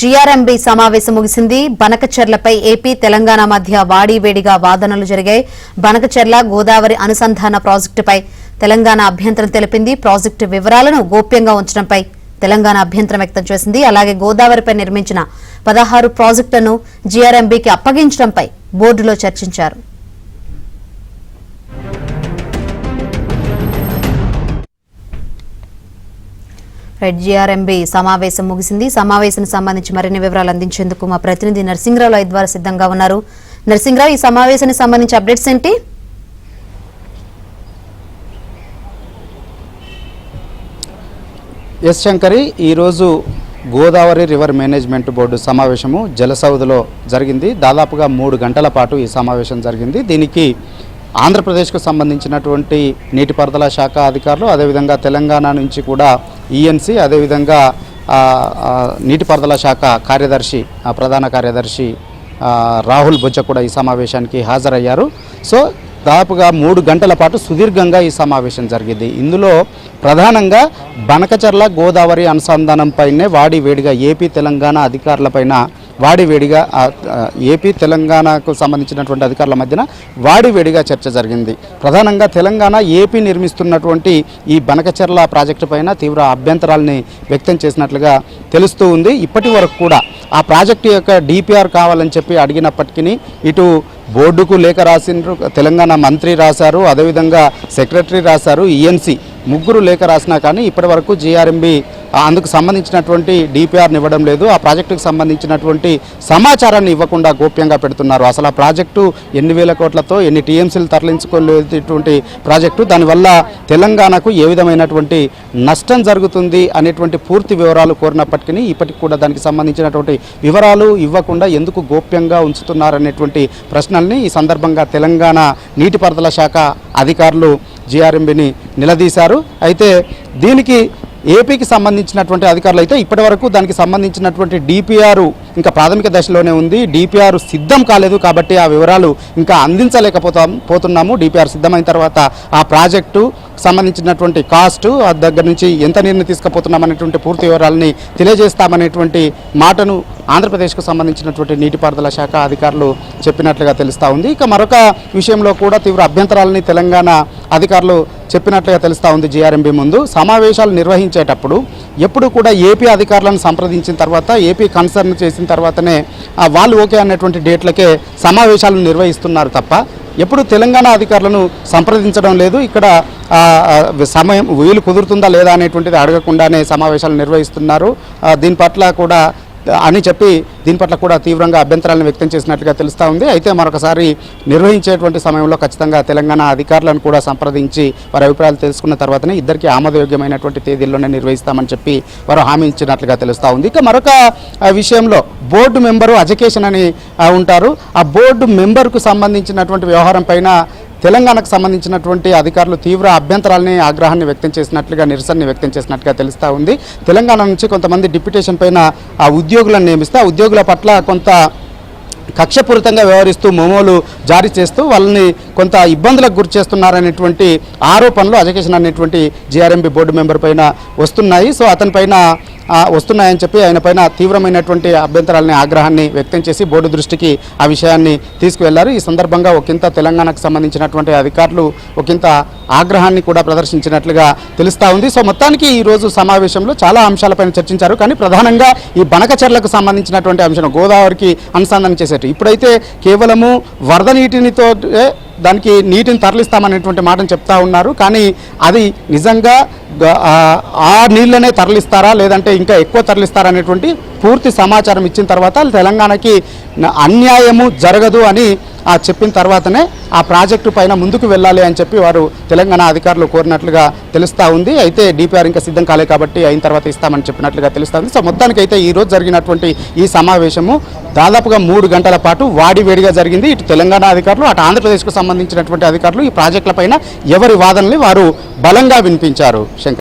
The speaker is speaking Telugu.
జీఆర్ఎంబీ సమావేశం ముగిసింది. బనకచెర్లపై ఏపీ తెలంగాణ మధ్య వాడివేడిగా వాదనలు జరిగాయి. బనకచెర్ల గోదావరి అనుసంధాన ప్రాజెక్టుపై తెలంగాణ అభ్యంతరం తెలిపింది. ప్రాజెక్టు వివరాలను గోప్యంగా ఉంచడంపై తెలంగాణ అభ్యంతరం వ్యక్తం చేసింది. అలాగే గోదావరిపై నిర్మించిన 16 ప్రాజెక్టులను జీఆర్ఎంబీకి అప్పగించడంపై బోర్డులో చర్చించారు. జీఆర్ఎంబీ సమావేశం ముగిసింది. సమావేశానికి సంబంధించి మరిన్ని వివరాలు అందించేందుకు మా ప్రతినిధి నరసింహరావు లైవ్ ద్వారా సిద్ధంగా ఉన్నారు. నరసింహరావు, ఈ సమావేశానికి సంబంధించి అప్డేట్స్ ఏంటి? ఎస్ శంకరి, ఈరోజు గోదావరి రివర్ మేనేజ్మెంట్ బోర్డు సమావేశము జలసౌధలో జరిగింది. దాదాపుగా 3 గంటల పాటు ఈ సమావేశం జరిగింది. దీనికి ఆంధ్రప్రదేశ్కు సంబంధించినటువంటి నీటిపారుదల శాఖ అధికారులు, అదేవిధంగా తెలంగాణ నుంచి కూడా ఈఎన్సీ, అదేవిధంగా నీటిపారుదల శాఖ కార్యదర్శి, ప్రధాన కార్యదర్శి రాహుల్ బొజ్జ కూడా ఈ సమావేశానికి హాజరయ్యారు. సో దాదాపుగా 3 గంటల పాటు సుదీర్ఘంగా ఈ సమావేశం జరిగింది. ఇందులో ప్రధానంగా బనకచెర్ల గోదావరి అనుసంధానంపైనే వాడివేడిగా ఏపీ తెలంగాణ అధికారులపైన వాడివేడిగా ఏపీ తెలంగాణకు సంబంధించినటువంటి అధికారుల మధ్యన వాడివేడిగా చర్చ జరిగింది. ప్రధానంగా తెలంగాణ ఏపీ నిర్మిస్తున్నటువంటి ఈ బనకచెర్ల ప్రాజెక్టు పైన తీవ్ర అభ్యంతరాలని వ్యక్తం చేసినట్లుగా తెలుస్తూ ఉంది. ఇప్పటి వరకు కూడా ఆ ప్రాజెక్టు యొక్క డిపిఆర్ కావాలని చెప్పి అడిగినప్పటికీ ఇటు బోర్డుకు లేఖ రాసిండ్రు, తెలంగాణ మంత్రి రాశారు, అదేవిధంగా సెక్రటరీ రాశారు, ఈఎన్సీ ముగ్గురు లేఖ రాసినా కానీ ఇప్పటి వరకు జీఆర్ఎంబీ అందుకు సంబంధించినటువంటి డిపిఆర్ని ఇవ్వడం లేదు. ఆ ప్రాజెక్టుకు సంబంధించినటువంటి సమాచారాన్ని ఇవ్వకుండా గోప్యంగా పెడుతున్నారు. అసలు ఆ ప్రాజెక్టు ఎన్ని వేల కోట్లతో ఎన్ని టీఎంసీలు తరలించుకోలేటువంటి ప్రాజెక్టు, దానివల్ల తెలంగాణకు ఏ విధమైనటువంటి నష్టం జరుగుతుంది అనేటువంటి పూర్తి వివరాలు కోరినప్పటికీ ఇప్పటికి కూడా దానికి సంబంధించినటువంటి వివరాలు ఇవ్వకుండా ఎందుకు గోప్యంగా ఉంచుతున్నారనేటువంటి ప్రశ్నల్ని ఈ సందర్భంగా తెలంగాణ నీటిపారుదల శాఖ అధికారులు జీఆర్ఎంబీని నిలదీశారు. అయితే దీనికి ఏపీకి సంబంధించినటువంటి అధికారులు అయితే ఇప్పటి వరకు దానికి సంబంధించినటువంటి డిపిఆర్ ఇంకా ప్రాథమిక దశలోనే ఉంది. డిపిఆర్ సిద్ధం కాలేదు కాబట్టి ఆ వివరాలు ఇంకా అందించలేకపోతున్నాము. డిపిఆర్ సిద్ధమైన తర్వాత ఆ ప్రాజెక్టు సంబంధించినటువంటి కాస్ట్ దగ్గర నుంచి ఎంత నీరుని తీసుకుపోతున్నామనేటువంటి పూర్తి వివరాలని తెలియజేస్తామనేటువంటి మాటను ఆంధ్రప్రదేశ్కు సంబంధించినటువంటి నీటిపారుదల శాఖ అధికారులు చెప్పినట్లుగా తెలుస్తూ ఉంది. ఇక మరొక విషయంలో కూడా తీవ్ర అభ్యంతరాలని తెలంగాణ అధికారులు చెప్పినట్లుగా తెలుస్తూ ఉంది. జీఆర్ఎంబీ ముందు సమావేశాలు నిర్వహించేటప్పుడు ఎప్పుడు కూడా ఏపీ అధికారులను సంప్రదించిన తర్వాత, ఏపీ కన్సర్న్ చేసిన తర్వాతనే వాళ్ళు ఓకే అన్నటువంటి డేట్లకే సమావేశాలను నిర్వహిస్తున్నారు తప్ప ఎప్పుడు తెలంగాణ అధికారులను సంప్రదించడం లేదు. ఇక్కడ సమయం వీలు కుదురుతుందా లేదా అనేటువంటిది అడగకుండానే సమావేశాలు నిర్వహిస్తున్నారు. దీని పట్ల కూడా తీవ్రంగా అభ్యంతరాలను వ్యక్తం చేసినట్లుగా తెలుస్తూ ఉంది. అయితే మరొకసారి నిర్వహించేటువంటి సమయంలో ఖచ్చితంగా తెలంగాణ అధికారులను కూడా సంప్రదించి వారి అభిప్రాయాలు తెలుసుకున్న తర్వాతనే ఇద్దరికి ఆమోదయోగ్యమైనటువంటి తేదీల్లోనే నిర్వహిస్తామని చెప్పి వారు హామీ ఇచ్చినట్లుగా తెలుస్తూ ఉంది. ఇక మరొక విషయంలో బోర్డు మెంబరు అజకేషన్ అని ఉంటారు. ఆ బోర్డు మెంబర్కు సంబంధించినటువంటి వ్యవహారం పైన తెలంగాణకు సంబంధించినటువంటి అధికారులు తీవ్ర అభ్యంతరాలని, ఆగ్రహాన్ని వ్యక్తం చేసినట్లుగా, నిరసనని వ్యక్తం చేసినట్లుగా తెలుస్తూ ఉంది. తెలంగాణ నుంచి కొంతమంది డిప్యూటేషన్ పైన ఆ ఉద్యోగులను నియమిస్తే ఆ ఉద్యోగుల పట్ల కొంత కక్షపూరితంగా వ్యవహరిస్తూ మెమోలు జారీ చేస్తూ వాళ్ళని కొంత ఇబ్బందులకు గురి చేస్తున్నారనేటువంటి ఆరోపణలు అజకేషన్ అనేటువంటి జీఆర్ఎంబీ బోర్డు మెంబర్ పైన వస్తున్నాయి. సో అతని పైన వస్తున్నాయని చెప్పి ఆయన పైన తీవ్రమైనటువంటి అభ్యంతరాలని, ఆగ్రహాన్ని వ్యక్తం చేసి బోర్డు దృష్టికి ఆ విషయాన్ని తీసుకువెళ్లారు. ఈ సందర్భంగా ఒకంత తెలంగాణకు సంబంధించినటువంటి అధికారులు ఒకంత ఆగ్రహాన్ని కూడా ప్రదర్శించినట్లుగా తెలుస్తూ ఉంది. సో మొత్తానికి ఈరోజు సమావేశంలో చాలా అంశాలపైన చర్చించారు. కానీ ప్రధానంగా ఈ బనకచెర్లకు సంబంధించినటువంటి అంశం గోదావరికి అనుసంధానం చేసేట్టు ఇప్పుడైతే కేవలము వరద నీటినితో దానికి నీటిని తరలిస్తామనేటువంటి మాటను చెప్తా ఉన్నారు. కానీ అది నిజంగా ఆ నీళ్ళనే తరలిస్తారా లేదంటే ఇంకా ఎక్కువ తరలిస్తారా అనేటువంటి పూర్తి సమాచారం ఇచ్చిన తర్వాత తెలంగాణకి అన్యాయము జరగదు అని చెప్పిన తర్వాతనే ఆ ప్రాజెక్టు పైన ముందుకు వెళ్ళాలి అని చెప్పి వారు తెలంగాణ అధికారులు కోరినట్లుగా తెలుస్తూ ఉంది. అయితే డిపిఆర్ ఇంకా సిద్ధం కాలే కాబట్టి అయిన తర్వాత ఇస్తామని చెప్పినట్లుగా తెలుస్తూ ఉంది. సో మొత్తానికైతే ఈరోజు జరిగినటువంటి ఈ సమావేశము దాదాపుగా 3 గంటల పాటు వాడివేడిగా జరిగింది. ఇటు తెలంగాణ అధికారులు, అటు ఆంధ్రప్రదేశ్కు సంబంధించినటువంటి అధికారులు ఈ ప్రాజెక్టుల పైన ఎవరి వాదనని వారు బలంగా వినిపించారు. శంకర్.